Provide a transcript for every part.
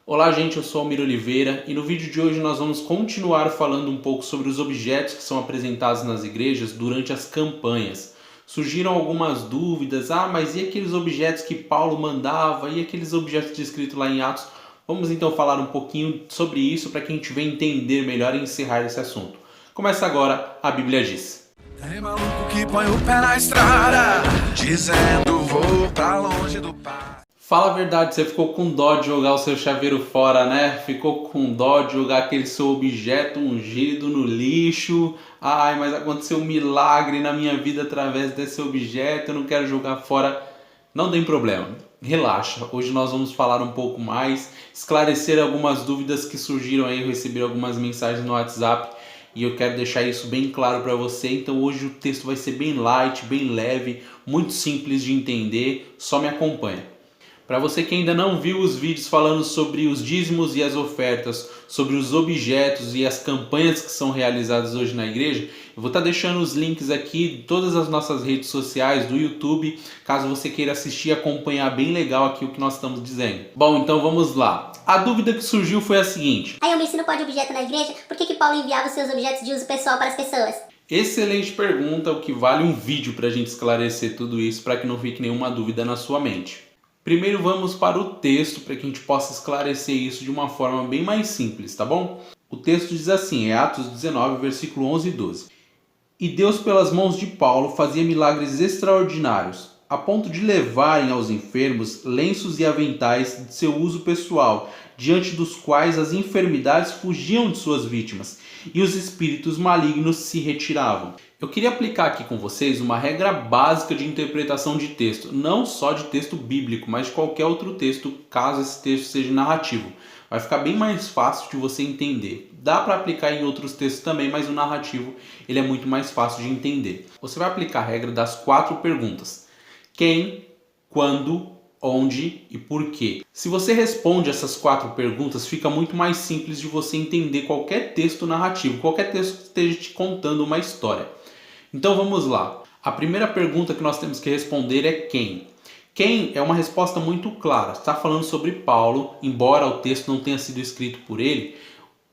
Olá gente, eu sou Almir Oliveira e no vídeo de hoje nós vamos continuar falando um pouco sobre os objetos que são apresentados nas igrejas durante as campanhas. Surgiram algumas dúvidas, mas e aqueles objetos que Paulo mandava, e aqueles objetos descritos lá em Atos? Vamos então falar um pouquinho sobre isso para que a gente venha entender melhor e encerrar esse assunto. Começa agora, a Bíblia diz. Tem maluco que põe o pé na estrada, dizendo vou pra longe do pai. Fala a verdade, você ficou com dó de jogar o seu chaveiro fora, né? Ficou com dó de jogar aquele seu objeto ungido no lixo. Ai, mas aconteceu um milagre na minha vida através desse objeto, eu não quero jogar fora. Não tem problema, relaxa. Hoje nós vamos falar um pouco mais, esclarecer algumas dúvidas que surgiram aí. Eu recebi algumas mensagens no WhatsApp e eu quero deixar isso bem claro para você. Então hoje o texto vai ser bem light, bem leve, muito simples de entender. Só me acompanha. Para você que ainda não viu os vídeos falando sobre os dízimos e as ofertas, sobre os objetos e as campanhas que são realizadas hoje na igreja, eu vou estar deixando os links aqui de todas as nossas redes sociais, do YouTube, caso você queira assistir e acompanhar bem legal aqui o que nós estamos dizendo. Bom, então vamos lá. A dúvida que surgiu foi a seguinte: Almir, se não pode objeto na igreja, por que Paulo enviava os seus objetos de uso pessoal para as pessoas? Excelente pergunta, o que vale um vídeo para a gente esclarecer tudo isso, para que não fique nenhuma dúvida na sua mente. Primeiro vamos para o texto para que a gente possa esclarecer isso de uma forma bem mais simples, tá bom? O texto diz assim, é Atos 19, versículo 11 e 12. E Deus pelas mãos de Paulo fazia milagres extraordinários, a ponto de levarem aos enfermos lenços e aventais de seu uso pessoal, diante dos quais as enfermidades fugiam de suas vítimas e os espíritos malignos se retiravam. Eu queria aplicar aqui com vocês uma regra básica de interpretação de texto, não só de texto bíblico, mas de qualquer outro texto, caso esse texto seja narrativo. Vai ficar bem mais fácil de você entender. Dá para aplicar em outros textos também, mas o narrativo ele é muito mais fácil de entender. Você vai aplicar a regra das 4 perguntas: quem, quando, onde e por quê. Se você responde essas 4 perguntas, fica muito mais simples de você entender qualquer texto narrativo, qualquer texto que esteja te contando uma história. Então vamos lá. A primeira pergunta que nós temos que responder é quem. Quem é uma resposta muito clara. Está falando sobre Paulo, embora o texto não tenha sido escrito por ele.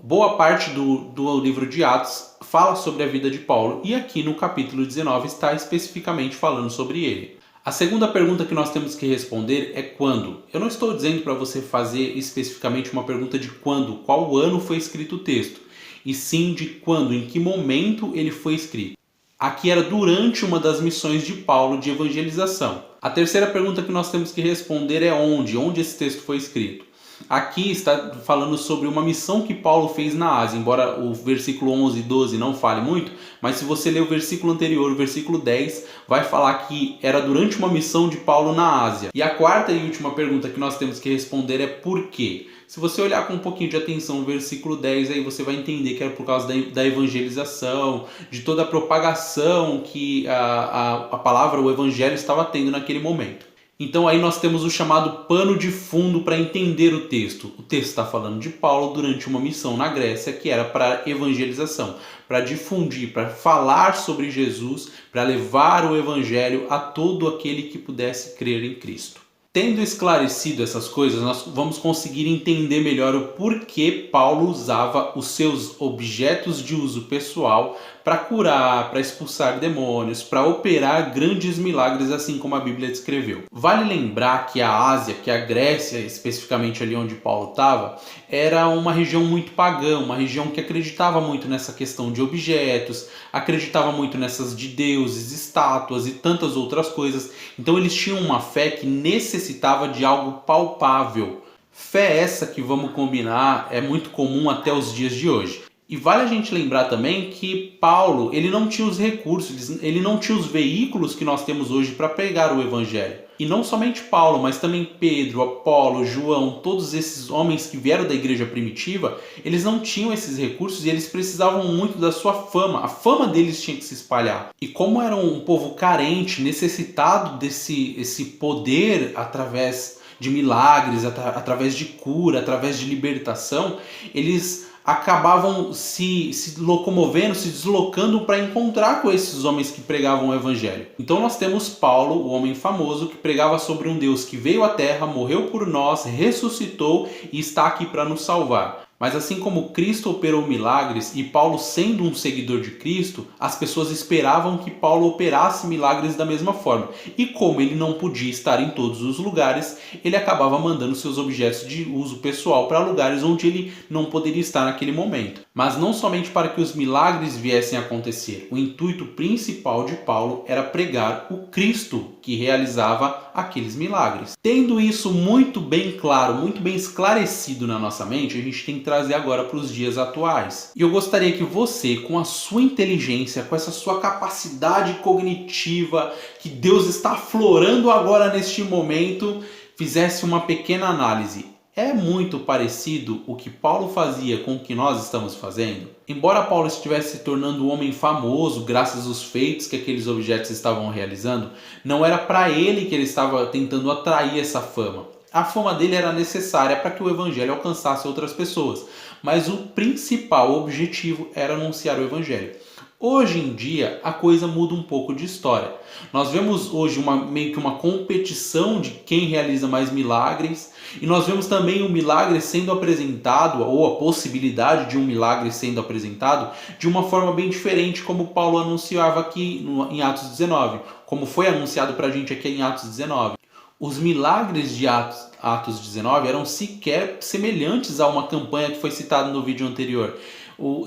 Boa parte do livro de Atos fala sobre a vida de Paulo e aqui no capítulo 19 está especificamente falando sobre ele. A segunda pergunta que nós temos que responder é quando. Eu não estou dizendo para você fazer especificamente uma pergunta de quando, qual ano foi escrito o texto, e sim de quando, em que momento ele foi escrito. Aqui era durante uma das missões de Paulo de evangelização. A terceira pergunta que nós temos que responder é onde esse texto foi escrito. Aqui está falando sobre uma missão que Paulo fez na Ásia, embora o versículo 11 e 12 não fale muito, mas se você ler o versículo anterior, o versículo 10, vai falar que era durante uma missão de Paulo na Ásia. E a quarta e última pergunta que nós temos que responder é por quê? Se você olhar com um pouquinho de atenção o versículo 10, aí você vai entender que era por causa da evangelização, de toda a propagação que a palavra, o evangelho estava tendo naquele momento. Então aí nós temos o chamado pano de fundo para entender o texto. O texto está falando de Paulo durante uma missão na Grécia que era para evangelização, para difundir, para falar sobre Jesus, para levar o evangelho a todo aquele que pudesse crer em Cristo. Tendo esclarecido essas coisas, nós vamos conseguir entender melhor o porquê Paulo usava os seus objetos de uso pessoal para curar, para expulsar demônios, para operar grandes milagres, assim como a Bíblia descreveu. Vale lembrar que a Ásia, que a Grécia, especificamente ali onde Paulo estava, era uma região muito pagã, uma região que acreditava muito nessa questão de objetos, acreditava muito nessas de deuses, estátuas e tantas outras coisas. Então eles tinham uma fé que necessitava de algo palpável. Fé essa que, vamos combinar, é muito comum até os dias de hoje. E vale a gente lembrar também que Paulo, ele não tinha os recursos, ele não tinha os veículos que nós temos hoje para pregar o evangelho. E não somente Paulo, mas também Pedro, Apolo, João, todos esses homens que vieram da igreja primitiva, eles não tinham esses recursos e eles precisavam muito da sua fama. A fama deles tinha que se espalhar. E como eram um povo carente, necessitado desse poder através de milagres, através de cura, através de libertação, eles acabavam se locomovendo, se deslocando para encontrar com esses homens que pregavam o evangelho. Então nós temos Paulo, o homem famoso, que pregava sobre um Deus que veio à terra, morreu por nós, ressuscitou e está aqui para nos salvar. Mas assim como Cristo operou milagres e Paulo sendo um seguidor de Cristo, as pessoas esperavam que Paulo operasse milagres da mesma forma. E como ele não podia estar em todos os lugares, ele acabava mandando seus objetos de uso pessoal para lugares onde ele não poderia estar naquele momento. Mas não somente para que os milagres viessem a acontecer. O intuito principal de Paulo era pregar o Cristo que realizava aqueles milagres. Tendo isso muito bem claro, muito bem esclarecido na nossa mente, a gente tem que trazer agora para os dias atuais. E eu gostaria que você, com a sua inteligência, com essa sua capacidade cognitiva que Deus está aflorando agora neste momento, fizesse uma pequena análise. É muito parecido o que Paulo fazia com o que nós estamos fazendo? Embora Paulo estivesse se tornando um homem famoso graças aos feitos que aqueles objetos estavam realizando, não era para ele que ele estava tentando atrair essa fama. A fama dele era necessária para que o evangelho alcançasse outras pessoas, mas o principal objetivo era anunciar o evangelho. Hoje em dia a coisa muda um pouco de história. Nós vemos hoje meio que uma competição de quem realiza mais milagres, e nós vemos também o milagre sendo apresentado, ou a possibilidade de um milagre sendo apresentado, de uma forma bem diferente, como Paulo anunciava aqui em Atos 19, como foi anunciado para a gente aqui em Atos 19. Os milagres de Atos 19 eram sequer semelhantes a uma campanha que foi citada no vídeo anterior.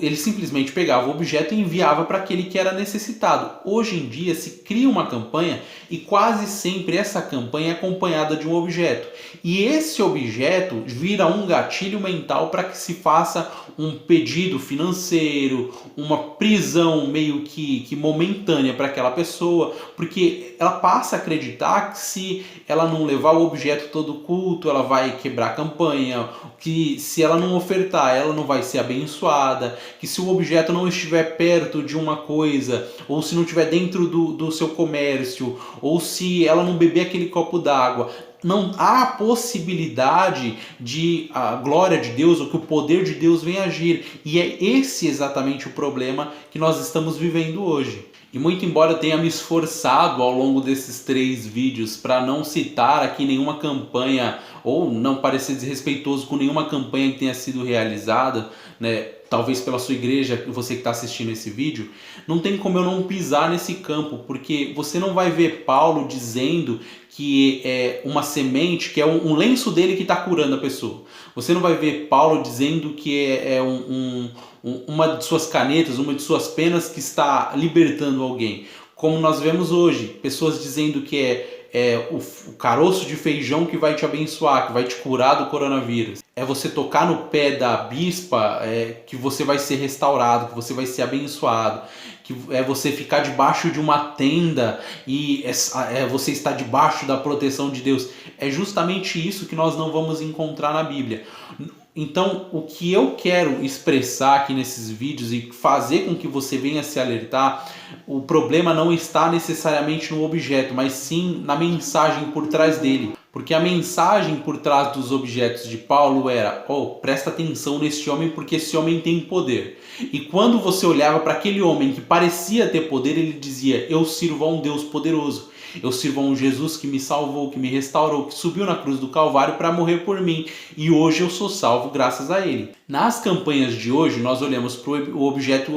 Ele simplesmente pegava o objeto e enviava para aquele que era necessitado. Hoje em dia se cria uma campanha e quase sempre essa campanha é acompanhada de um objeto. E esse objeto vira um gatilho mental para que se faça um pedido financeiro, uma prisão meio que momentânea para aquela pessoa, porque ela passa a acreditar que se ela não levar o objeto todo culto, ela vai quebrar a campanha, que se ela não ofertar, ela não vai ser abençoada, que se o objeto não estiver perto de uma coisa, ou se não estiver dentro do seu comércio, ou se ela não beber aquele copo d'água, não há possibilidade de a glória de Deus ou que o poder de Deus venha agir. E é esse exatamente o problema que nós estamos vivendo hoje. E muito embora eu tenha me esforçado ao longo desses 3 vídeos para não citar aqui nenhuma campanha ou não parecer desrespeitoso com nenhuma campanha que tenha sido realizada, né, talvez pela sua igreja, você que está assistindo esse vídeo, não tem como eu não pisar nesse campo, porque você não vai ver Paulo dizendo que é uma semente, que é um lenço dele que está curando a pessoa. Você não vai ver Paulo dizendo que uma de suas canetas, uma de suas penas que está libertando alguém. Como nós vemos hoje, pessoas dizendo que é o caroço de feijão que vai te abençoar, que vai te curar do coronavírus. É você tocar no pé da bispa que você vai ser restaurado, que você vai ser abençoado. Que é você ficar debaixo de uma tenda e você estar debaixo da proteção de Deus. É justamente isso que nós não vamos encontrar na Bíblia. Então, o que eu quero expressar aqui nesses vídeos e fazer com que você venha se alertar, o problema não está necessariamente no objeto, mas sim na mensagem por trás dele. Porque a mensagem por trás dos objetos de Paulo era: presta atenção neste homem porque esse homem tem poder. E quando você olhava para aquele homem que parecia ter poder, ele dizia: eu sirvo a um Deus poderoso. Eu sirvo a um Jesus que me salvou, que me restaurou, que subiu na cruz do Calvário para morrer por mim. E hoje eu sou salvo graças a ele. Nas campanhas de hoje, nós olhamos para o objeto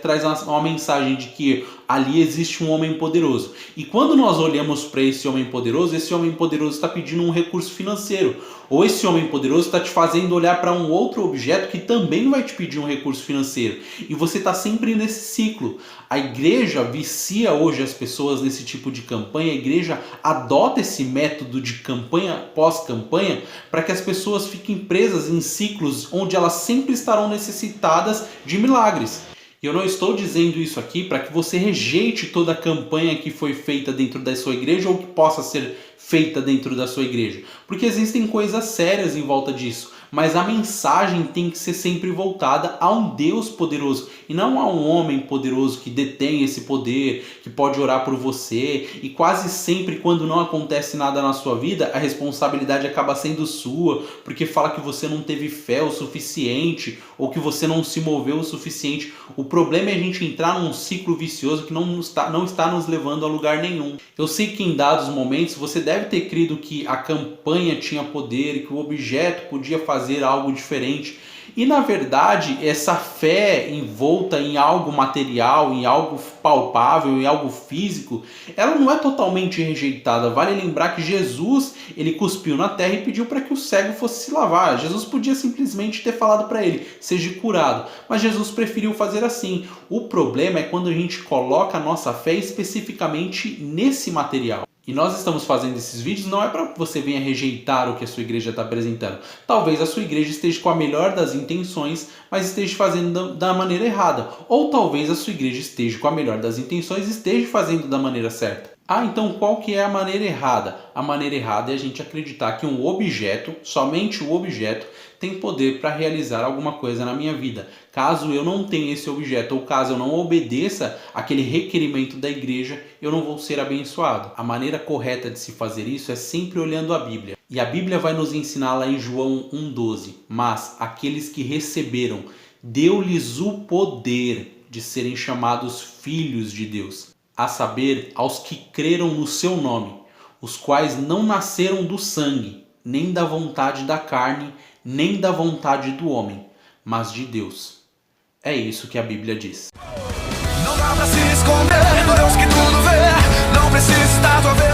traz uma mensagem de que ali existe um homem poderoso. E quando nós olhamos para esse homem poderoso está pedindo um recurso financeiro. Ou esse homem poderoso está te fazendo olhar para um outro objeto que também vai te pedir um recurso financeiro. E você está sempre nesse ciclo. A igreja vicia hoje as pessoas nesse tipo de campanha. A igreja adota esse método de campanha pós-campanha para que as pessoas fiquem presas em ciclos onde elas sempre estarão necessitadas de milagres. E eu não estou dizendo isso aqui para que você rejeite toda a campanha que foi feita dentro da sua igreja ou que possa ser feita dentro da sua igreja. Porque existem coisas sérias em volta disso. mas a mensagem tem que ser sempre voltada a um Deus poderoso e não a um homem poderoso que detém esse poder, que pode orar por você, e quase sempre quando não acontece nada na sua vida, a responsabilidade acaba sendo sua, porque fala que você não teve fé o suficiente ou que você não se moveu o suficiente. O problema é a gente entrar num ciclo vicioso que não está nos levando a lugar nenhum. Eu sei que em dados momentos você deve ter crido que a campanha tinha poder e que o objeto podia fazer algo diferente. E na verdade, essa fé envolta em algo material, em algo palpável, em algo físico, ela não é totalmente rejeitada. Vale lembrar que Jesus, ele cuspiu na terra e pediu para que o cego fosse se lavar. Jesus podia simplesmente ter falado para ele, seja curado. Mas Jesus preferiu fazer assim. O problema é quando a gente coloca a nossa fé especificamente nesse material. E nós estamos fazendo esses vídeos não é para que você venha rejeitar o que a sua igreja está apresentando. Talvez a sua igreja esteja com a melhor das intenções, mas esteja fazendo da maneira errada. Ou talvez a sua igreja esteja com a melhor das intenções e esteja fazendo da maneira certa. Então qual que é a maneira errada? A maneira errada é a gente acreditar que um objeto, somente o objeto, tem poder para realizar alguma coisa na minha vida. Caso eu não tenha esse objeto, ou caso eu não obedeça aquele requerimento da igreja, eu não vou ser abençoado. A maneira correta de se fazer isso é sempre olhando a Bíblia. E a Bíblia vai nos ensinar lá em João 1,12. Mas aqueles que receberam, deu-lhes o poder de serem chamados filhos de Deus. A saber, aos que creram no seu nome, os quais não nasceram do sangue, nem da vontade da carne, nem da vontade do homem, mas de Deus. É isso que a Bíblia diz. Não dá pra se esconder do Deus que tudo vê. Não precisa estar tua vez.